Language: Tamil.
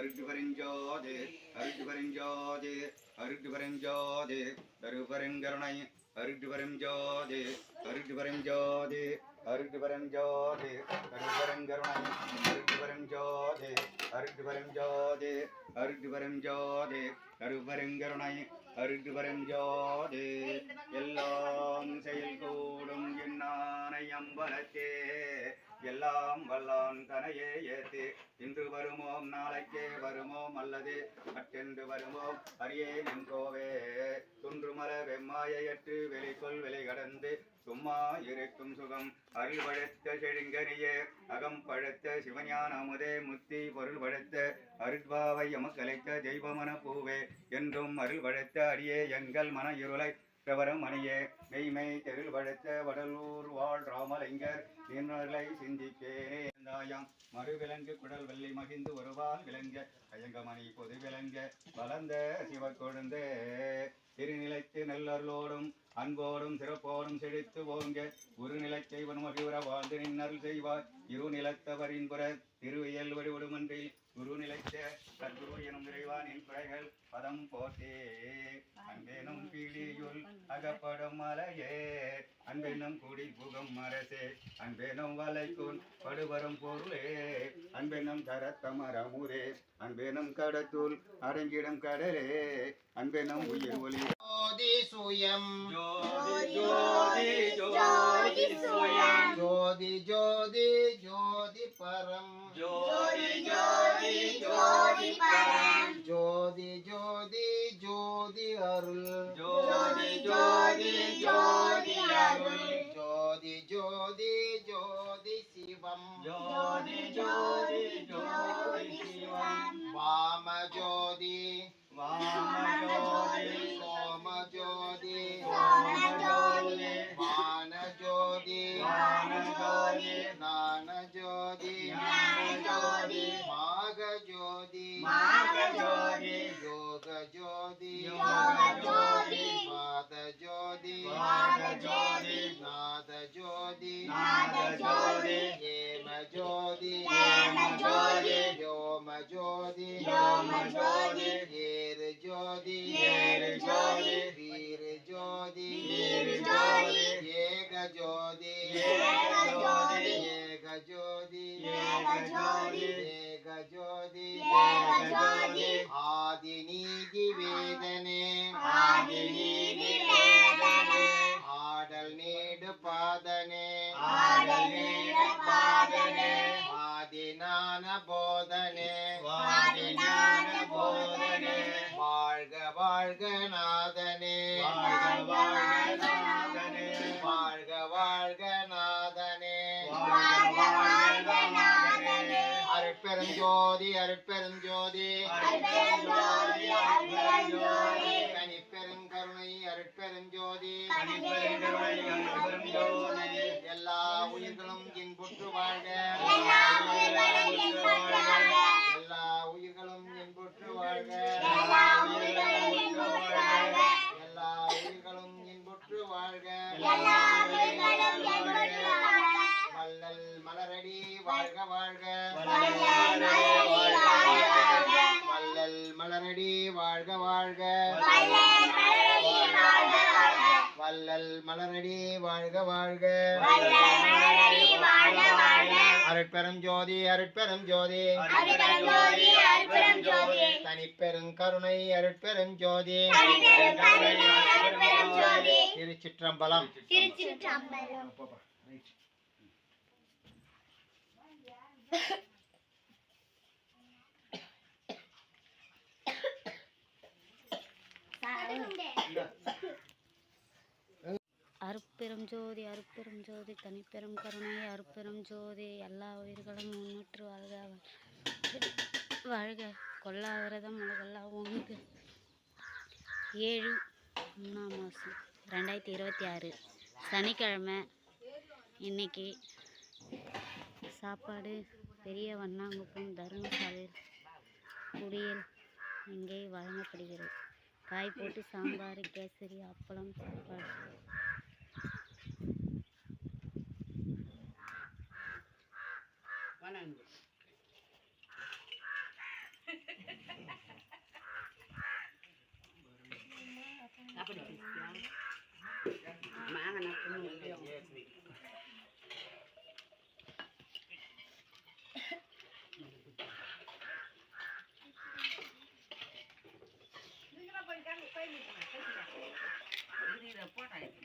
அருட்பெருஞ்சோதி அருட்பெருஞ்சோதி அருட்பெருஞ்சோதி தருபெருங்கருணை அருட்பெருஞ்சோதி அருட்பெருஞ்சோதி அருட்பெருஞ்சோதி தருபெருங்கருணை அருட்பெருஞ்சோதி அருட்பெருஞ்சோதி அருட்பெருஞ்சோதி தருபெருங்கருணை அருட்பெருஞ்சோதி எல்லாம் செயல் கூடும் என்னானை அம்பலத்தே எல்லாம் வல்லான் தனையே ஏத்து இன்று வருமோம் நாளைக்கே வருமோம் அல்லது அட்டென்று வருமோம் அரியேன் என்கோவே துன்றுமல வெம்மாயற்று வெளிக்கொள் வெளி கடந்து சும்மா இருக்கும் சுகம் அருள் பழுத்த செழுங்கனியே அகம் பழுத்த சிவஞான அமுதே முத்தி பொருள் பழுத்த அருட்பாவை எமக்கலைத்த தெய்வமன பூவே என்றும் அருள் பழுத்த அடியே எங்கள் மன இருளை பிரவரம் மணியே மெய்மை தெருள் பழுத்த வடலூர் வாழ் ராமலிங்கர் நின்றலை சிந்திப்பேனே தாயம் மறுவிலங்கு குடல் வெள்ளி மகிழ்ந்து ஒருவால் விளங்க கயங்கமணி பொது விளங்க வளர்ந்த சிவக்கொழுந்த திருநிலைத்து நல்லருளோடும் அன்போடும் சிறப்போடும் செழித்து ஓங்க குருநிலைச் செய்வன் மகிழ்வுற வாழ்ந்து நின்னருள் செய்வார் இருநிலத்தவரின் புற திருவியல் வடிவடுமன்றில் குருநிலைத்த சத்குரு எனும் இறைவானின் பிழைகள் பதம் போட்டே அன்பெனும் கீழியுள் அகப்படும் மலையே அன்பெனும் குடி புகும் அரசே அன்பெனும் வலைக்குன் படுவரும் பொருளே அன்பெனும் கரத்தமரமுரே அன்பெனும் கடத்துள் அடங்கிடும் கடலே அன்பெனும் உயிர் ஒளி ஜோதி சுயம் ஜோதி ஜோதி சுயம் ஜோதி ஜோதி ஜோதி பரம் ஜோதி ஜோதி ஜோதி பரம் ஜோதி ஜோதி ஜோதி அருள் ஜோதி ஜோதி ஜோதி அருள் ஜோதி ஜோதி ஜோதி சிவம் ஜோதி ஜோதி ஜோதி சிவம் வாம ஜோதி வாம ஜோதி சோம ஜோதி சோம ஜோதி வான ஜோதி வான ஜோதி நான ஜோதி ஞான ஜோதி மாக ஜோதி மாக ஜோதி யோக ஜோதி யோக ஜோதி பாத ஜோதி பாத ஜோதி நாத ஜோதி நாத ஜோதி ஏம ஜோதி ஏம ஜோதி யோம ஜோதி யோம ஜோதி ஏரு ஜோதி ஏரு ஜோதி வீர ஜோதி வீர ஜோதி ஏக ஜோதி ஏக ஜோதி ஏக ஜோதி ஏக ஜோதி ஏக ஜோதி ஏக ஜோதி ஆதி நீதி வேதனே ஆதி நீதி வேதனே ஆடல் நீடு பாதனே ஆடல் நீடு பாதனே ஆதி ஞான போதனே ஆதி ஞான போதனே வாழ்க வாழ்க நாதனே வாழ்க வாழ்க நாதனே வாழ்க வாழ்க நாதனே வாழ்க வாழ்க நாதனே அருட்பெருஞ்சோதி அருட்பெருஞ்சோதி அருட்பெருஞ்சோதி அருட்பெருஞ்சோதி தனிப்பெருங்கருணை அருட்பெருஞ்சோதி தனிப்பெருங்கருணை அருட்பெருஞ்சோதி எல்லா உயிர்களும் இன்புற்று வாழ்க எல்லா உயிர்களும் இன்புற்று வாழ்க எல்லா உயிர்களும் இன்புற்று வாழ்க எல்லா உயிர்களும் இன்புற்று வாழ்க எல்லா உயிர்களும் இன்புற்று வாழ்க எல்லா உயிர்களும் இன்புற்று வாழ்க வள்ளல் மலரடி வாழ்க வாழ்க வள்ளல் மலரடி வாழ்க வாழ்க வள்ளல் மலரடி வாழ்க வாழ்க வள்ளல் மலரடி வாழ்க வாழ்க அருட்பெரும் ஜோதி அருட்பெரும் ஜோதி அருட்பெருஞ்சோதி அருட்பெருஞ்சோதி தனிப்பெருங்கருணை அருட்பெரும் ஜோதி தனிப்பெருங்கருணை அருட்பெருஞ்சோதி திருச்சிற்றம்பலம் திருச்சிற்றம்பலம் அருட்பெரும் ஜோதி அருட்பெரும் ஜோதி தனிப்பெரும் கருணை அருட்பெரும் ஜோதி எல்லா உயிர்களும் முன்னேற்று வாழ்க வாழ்க கொல்லா விரதம் உலகெல்லாம் உண்டு 7/3/2026 சனிக்கிழமை. இன்னைக்கு சாப்பாடு பெரிய வண்ணாங்குப்பம் தர்மசாலை குடியல் இங்கே வழங்கப்படுகிறது. காய் போட்டு சாம்பார், கேசரி, அப்பளம், சாப்பாடு. Ini dah pot aja.